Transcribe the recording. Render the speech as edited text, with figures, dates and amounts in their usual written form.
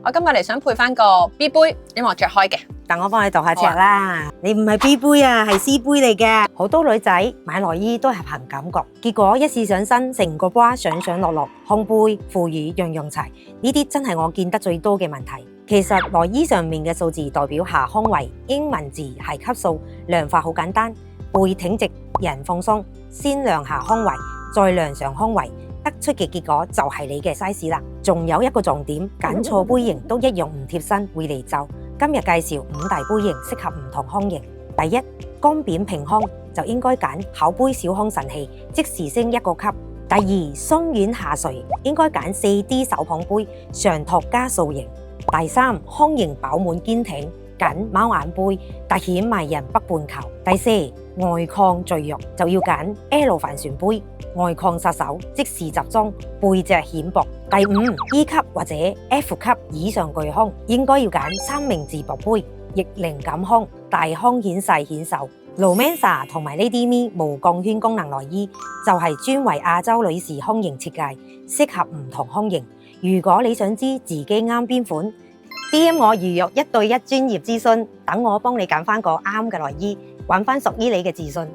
我今日嚟想配翻個 B 杯，因為我着開嘅。等我幫你度下尺啦。你唔係 B 杯啊，係 C 杯嚟嘅。好多女仔買內衣都係憑感覺，結果一試上身，成個 bra 上上落落，胸背、褲耳樣樣齊。呢啲真係我見得最多嘅問題。其實內衣上面嘅數字代表下胸圍，英文字係級數，量法好簡單，背挺直，人放鬆，先量下胸圍，再量上胸圍，得出嘅結果就係你嘅 size 啦。仲有一個重點，揀錯杯型都一樣唔貼身，會離袖。今日介紹5大杯型適合唔同胸型。第一，乾扁平胸就應該揀口杯小胸神器，即時升一個級。第二，鬆軟下垂應該揀4D 手捧杯，上托加塑形。第三，胸型飽滿堅挺，揀貓眼杯，凸顯迷人北半球。第四，外擴贅肉就要揀 L 帆船杯，外擴殺手，即時集中，背脊顯薄。第五， E 級或者 F 級以上巨胸應該要揀三明治薄杯，逆齡感胸，大胸顯細顯瘦。Romansa 同埋 Lady Me 無鋼圈功能內衣就係專為亞洲女士胸型設計，適合唔同胸型。如果你想知自己啱邊款，DM 我預約1對1專業諮詢，等我幫你揀翻個啱嘅內衣，揾翻屬於你嘅自信。